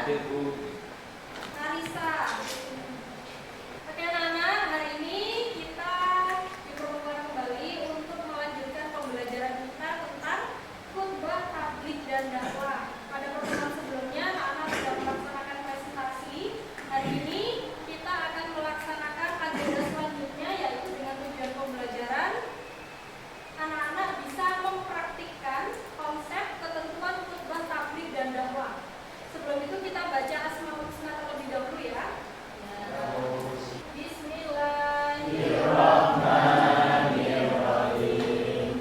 Hadir, Bu. Marisa. Oke anak-anak, hari ini kita diperlukan kembali untuk melanjutkan pembelajaran kita tentang khutbah tabligh dan dakwah. Pada pertemuan sebelumnya, anak-anak sudah melaksanakan presentasi. Hari ini kita akan melaksanakan agenda selanjutnya, yaitu dengan tujuan pembelajaran anak-anak bisa mempraktikkan konsep ketentuan khutbah tabligh dan dakwah. Sebelum itu kita baca Asmaul Husna terlebih dahulu ya. Bismillahirrahmanirrahim.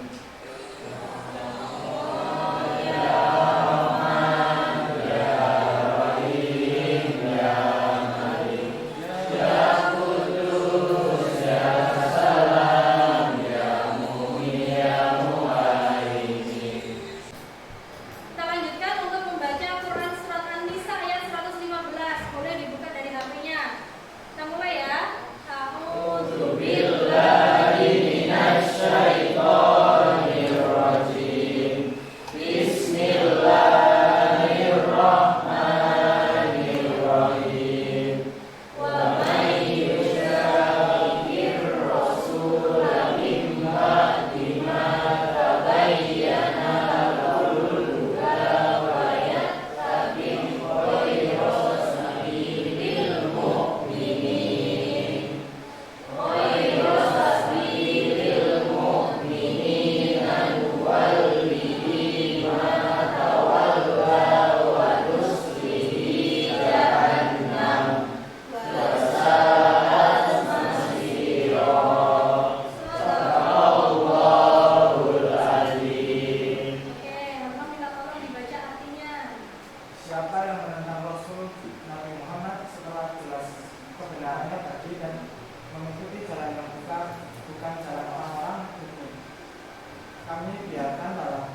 Kita lanjutkan untuk membaca Quran surat An-Nisa ayat 115. Boleh dibuka dari HP-nya. Kita mulai ya. A'udzu billahi minasyaitonir rajim. Bismillahirrahmanirrahim. Wa may yushaqiqir rasula min ba'di ma tabayyana Siapa yang menentang Rasul Nabi Muhammad setelah jelas kebenarannya tadi dan mengikuti jalan yang bukan jalan orang-orang hukum, kami biarkan dalam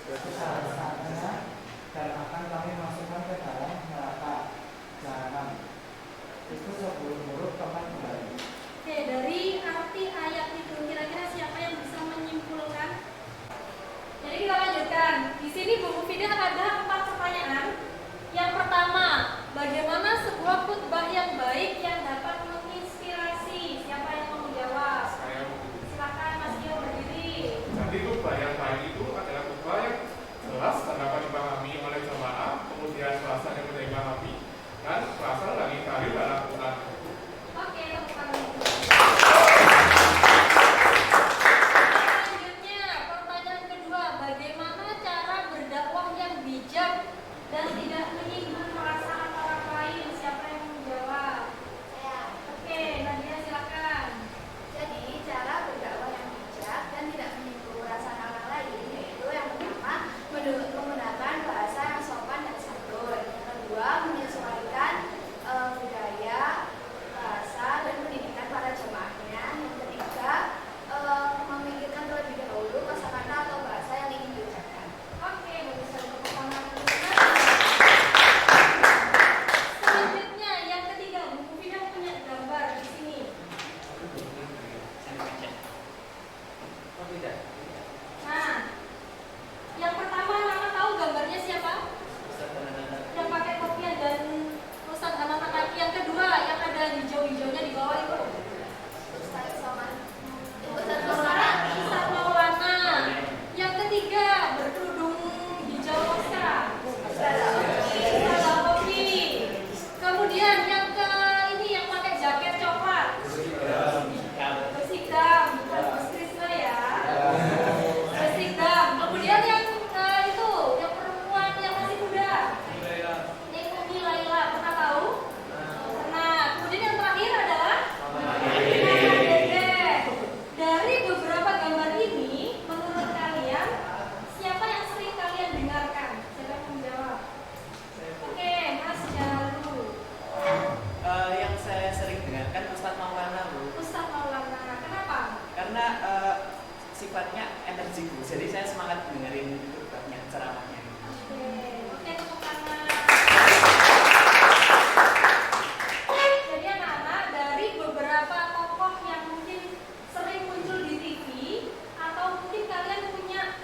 kesalahannya dan akan kami masukkan ke dalam neraka jahanam. Itu seburuk-buruk tempat kembali. Oke, dari arti ayat itu kira-kira siapa yang bisa menyimpulkan? Jadi kita lanjutkan. Di sini Bu Mufidah ada 4 pertanyaan. Yang pertama, bagaimana sebuah khutbah yang baik yang dapat menginspirasi? Siapa yang mau menjawab? Saya Silakan Mas Gio berdiri. Jadi khutbah yang baik itu adalah khutbah yang jelas dan dapat dipahami oleh jemaah, kemudian bahasanya mudah dipahami, dan berasal dari dalil dalam Quran. Oke, tepuk tangan. Selanjutnya, pertanyaan kedua, bagaimana cara berdakwah yang bijak dan tidak menyinggung perasaan orang lain? Siapa yang menjawab? Saya. Oke, Nadia silakan. Jadi cara berdakwah yang bijak dan tidak menyinggung perasaan orang lain yaitu yang pertama menggunakan bahasa yang sopan dan santun. Yang kedua menyesuaikan budaya, bahasa dan pendidikan para jemaahnya. Yang ketiga memikirkan terlebih dahulu kosakata atau bahasa yang ingin diucapkan. Oke, bagus sekali tepuk tangan. Selanjutnya, yang ketiga, Bu Mufidah punya gambar di sini. Nah, yang pertama, Nana tahu gambarnya siapa? Yang pakai kopiah dan Ustadz anak kaki. Yang kedua, yang ada hijau-hijaunya di bawah itu. Ustaz Somad. Ustadz Maulana. Yang ketiga, berkerudung hijau rosa. Ustadz Kopi. Kemudian yang ke ini yang pakai jaket coklat. Besikdam, bukan Mas Krisna ya. Besikdam. Kemudian yang itu, yang perempuan yang masih muda. Umi Laila, pernah tahu? Pernah. Kemudian yang terakhir adalah Dede. Dari beberapa gambar ini, menurut kalian siapa yang sering kalian dengarkan? Siapa yang menjawab? Oke, Mas Jalu. Yang saya sering dengarkan Ustadz Maulana, Bu. Ustadz Maulana. Kenapa? Karena sifatnya energi, Bu. Jadi saya semangat dengerin khutbahnya, ceramahnya. Oke, tepuk tangan. Jadi anak-anak, dari beberapa tokoh yang mungkin sering muncul di TV atau mungkin kalian punya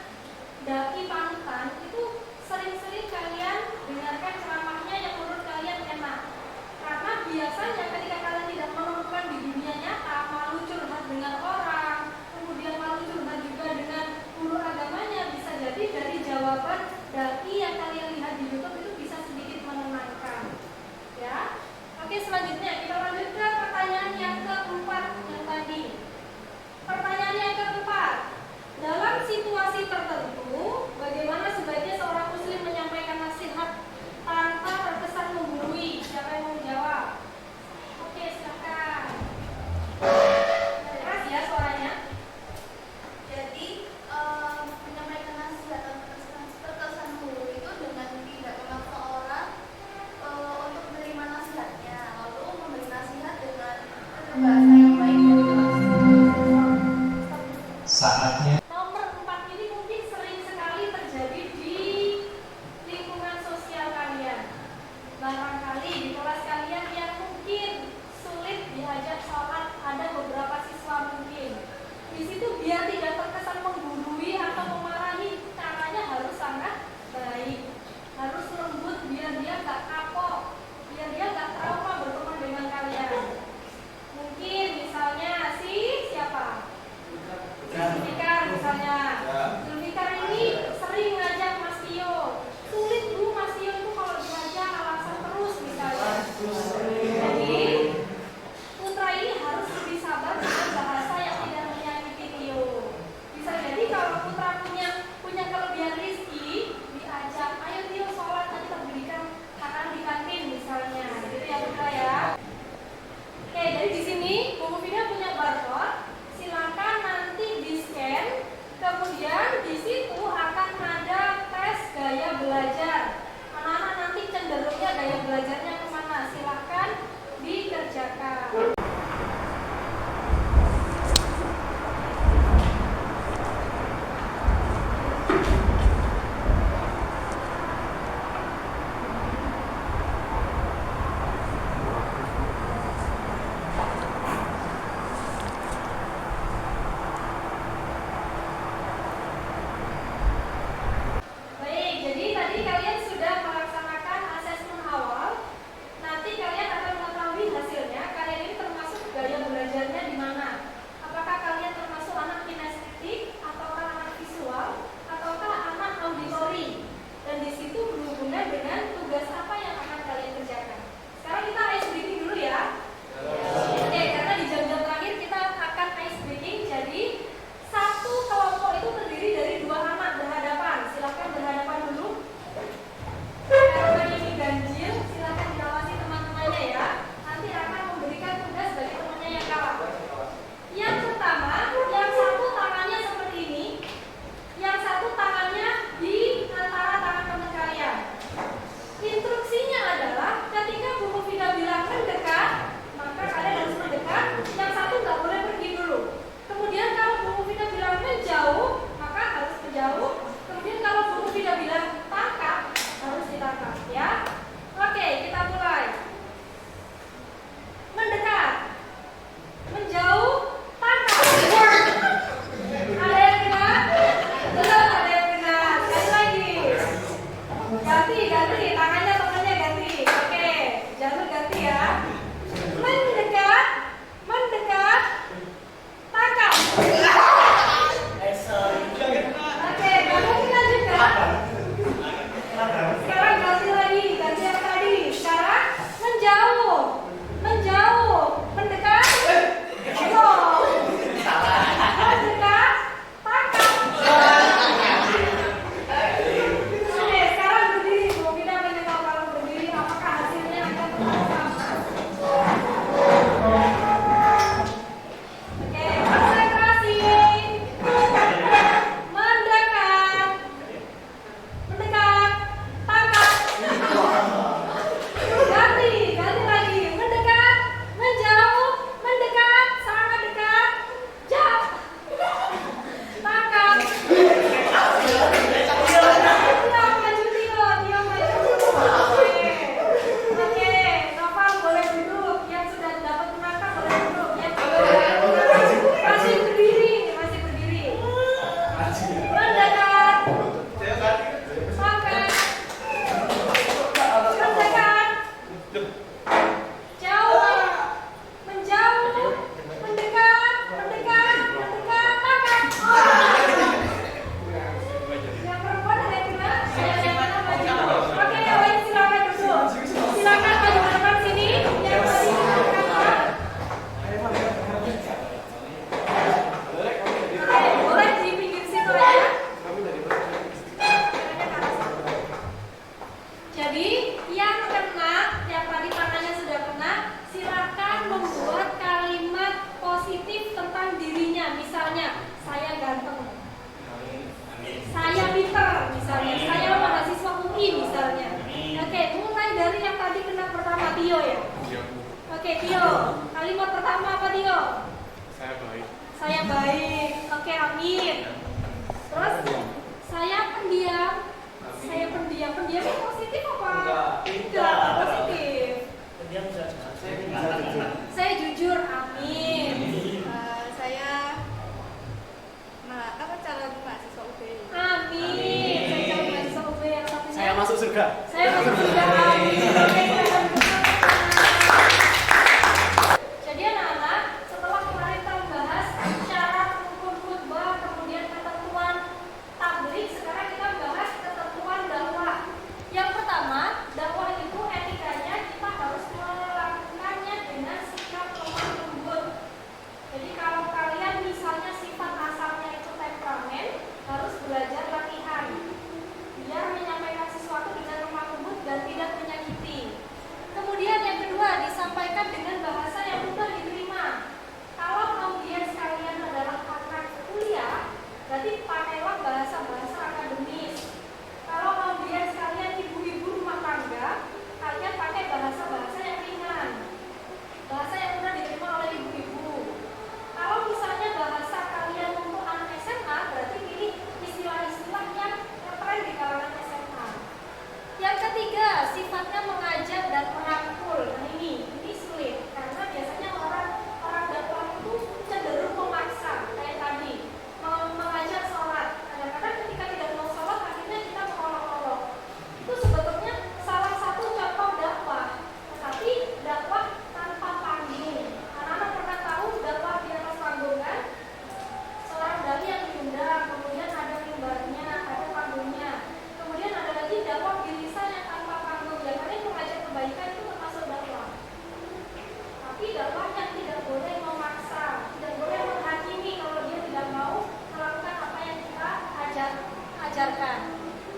dai panutan, itu sering-sering kalian dengar jawaban daki yang kalian lihat di YouTube itu bisa sedikit menenangkan. Ya. Oke, selanjutnya kita lanjut ke pertanyaan yang keempat yang tadi. Pertanyaan yang keempat, dalam situasi tertentu, bagaimana sebaiknya seorang muslim menyampaikan nasihat tanpa terkesan menggurui? Siapa yang mau menjawab? Oke, silakan. Keras ya suaranya. Jadi menyampaikan nasihat atau terkesan menggurui itu dengan tidak memaksa orang untuk menerima nasihatnya, lalu memberi nasihat dengan bahasa yang baik dan jelas. Saatnya. Nomor 4 ini mungkin sering sekali terjadi di lingkungan sosial kalian. Barangkali di kelas kalian yang mungkin sulit diajak sholat, ada beberapa siswa mungkin. Di situ biar tidak terkesan menggurui atau memarahi, caranya harus sangat baik, harus lembut biar dia gak kapok, biar dia gak trauma berteman dengan kalian. Mungkin misalnya siapa? Zulfikar misalnya. Zulfikar ini sering ngajak Mas Tio. Sulit Bu Mas Tio itu kalau diajak alasan terus misalnya. Jadi Putra ini harus lebih sabar dengan bahasa yang tidak menyakiti Tio. Bisa jadi kalau Putra punya kelebihan rezeki, diajak, ayo Tio sholat nanti terberikan makan di kantin misalnya. Gitu ya Putra ya. Oke, dari di sini Bu Mufida punya barcode. Silakan nanti di-scan, kemudian di situ akan ada tes gaya belajar. Anak-anak nanti cenderungnya gaya belajarnya kemana? Silakan dikerjakan. Baik, jadi tadi kalian sudah melaksanakan asesmen awal Oke, Tio. Kalimat pertama apa, Tio? Saya baik. Saya baik. Oke, amin. Terus saya pendiam. Saya pendiam. Pendiam itu positif apa? Enggak, positif. Pendiam saja. Saya jujur. Amin. Saya calon mahasiswa UB. Amin. Saya calon mahasiswa UB yang satunya. Saya masuk surga. Saya masuk surga. Amin. Oke, kita jadi anak-anak, setelah kemarin kita membahas syarat rukun khutbah, kemudian ketentuan tabligh, sekarang kita membahas ketentuan dakwah. Yang pertama, dakwah itu etikanya kita harus melakukannya dengan sikap lemah lembut. Jadi kalau kalian misalnya sifat asalnya itu temperamen, harus belajar latihan biar menyampaikan sesuatu dengan lemah lembut dan tidak menyakiti. Kemudian yang kedua, disampaikan dengan bahasa yang mudah diterima. Kalau audiens kalian adalah anak kuliah, berarti pakailah bahasa-bahasa akademis. Kalau audiens kalian ibu-ibu rumah tangga, kalian pakai bahasa-bahasa yang ringan, bahasa yang mudah diterima oleh ibu-ibu. Kalau misalnya bahasa kalian untuk anak SMA, berarti pilih istilah-istilah yang keren di kalangan SMA. Yang ketiga, sifatnya mengajak dan merangkul. Nah ini sulit karena biasanya orang dakwah itu cenderung memaksa, kayak tadi mengajak sholat. Kadang-kadang ketika tidak mau sholat, akhirnya kita mengolok-olok. Itu sebetulnya salah satu contoh dakwah, tetapi dakwah tanpa panggung. Anak-anak pernah tahu dakwah di atas panggung kan? Seorang dai yang diundang, kemudian ada mimbarnya, ada panggungnya. Kemudian ada lagi dakwah di lisan yang tanpa panggung. Ya karena mengajak kebaikan itu termasuk dakwah. Tapi dakwah yang tidak boleh memaksa, tidak boleh menghakimi kalau dia tidak mau melakukan apa yang kita ajarkan.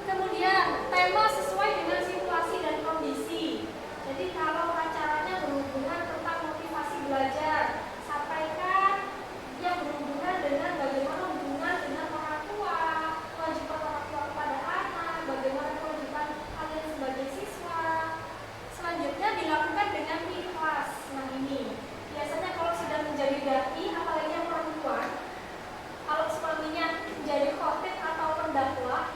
Kemudian tema sesuai dengan situasi dan kondisi. Jadi kalau acaranya berhubungan tentang motivasi belajar, sampaikan yang berhubungan dengan bagaimana hubungan dengan orang tua, kewajiban orang tua kepada anak, bagaimana kewajiban kalian sebagai siswa. Selanjutnya dilakukan dengan ikhlas. Nah ini biasanya kalau sudah menjadi dai, apalagi yang perempuan, kalau suaminya menjadi khotib atau pendakwah,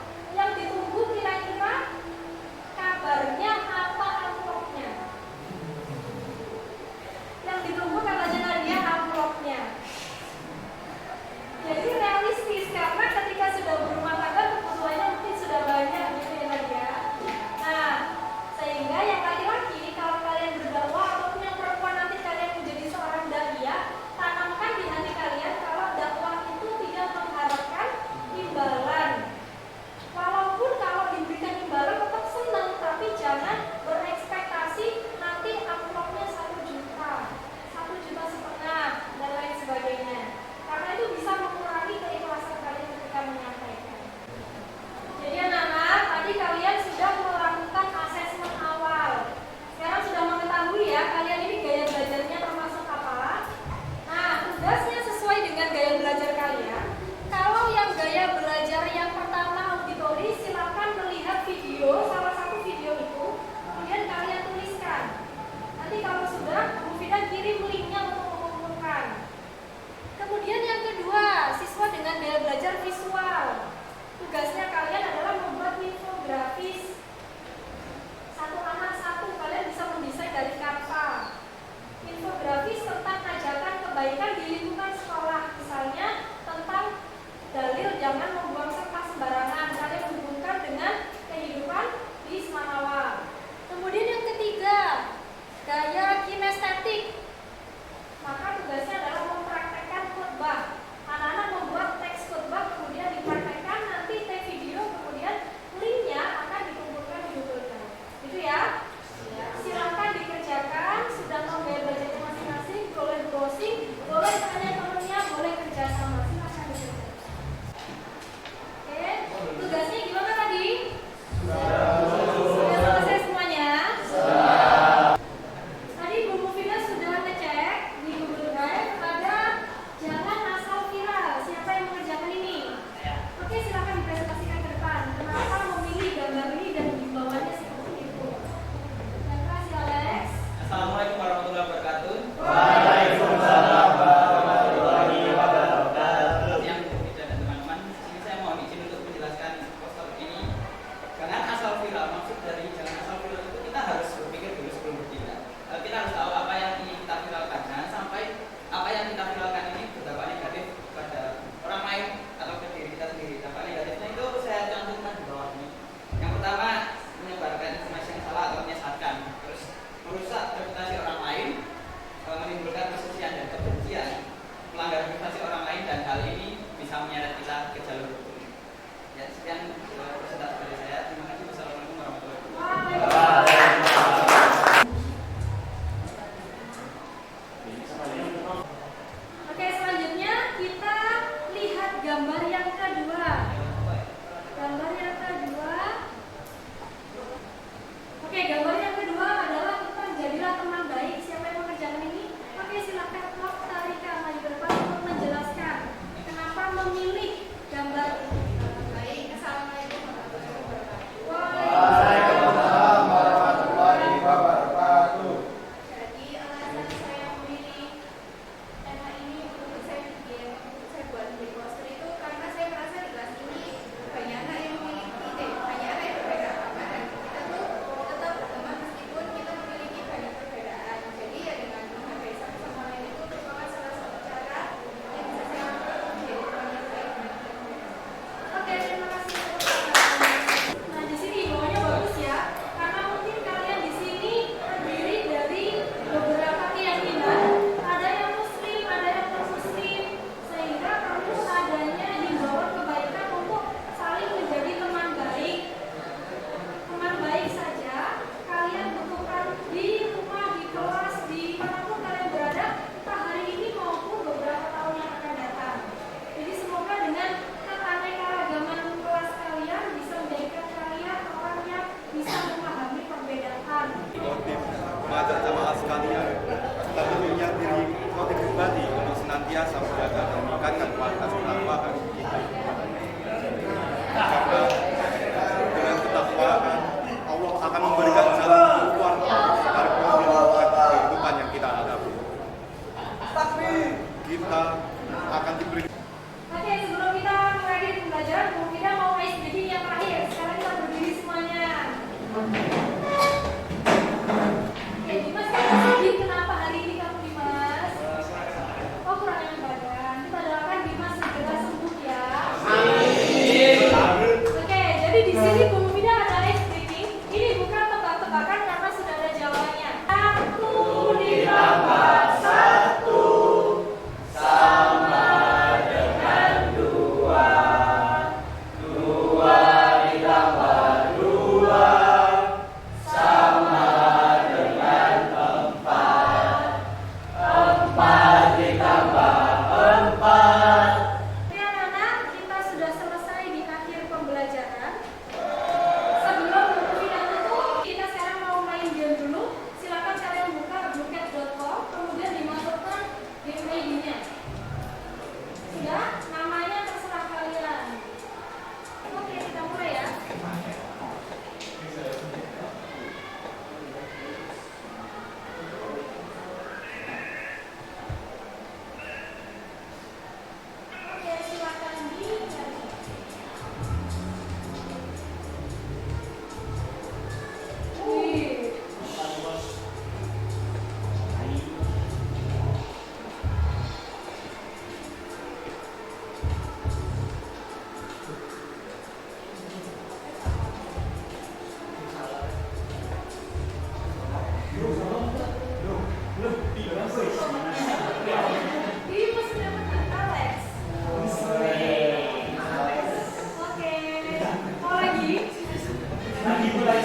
Lagi mulai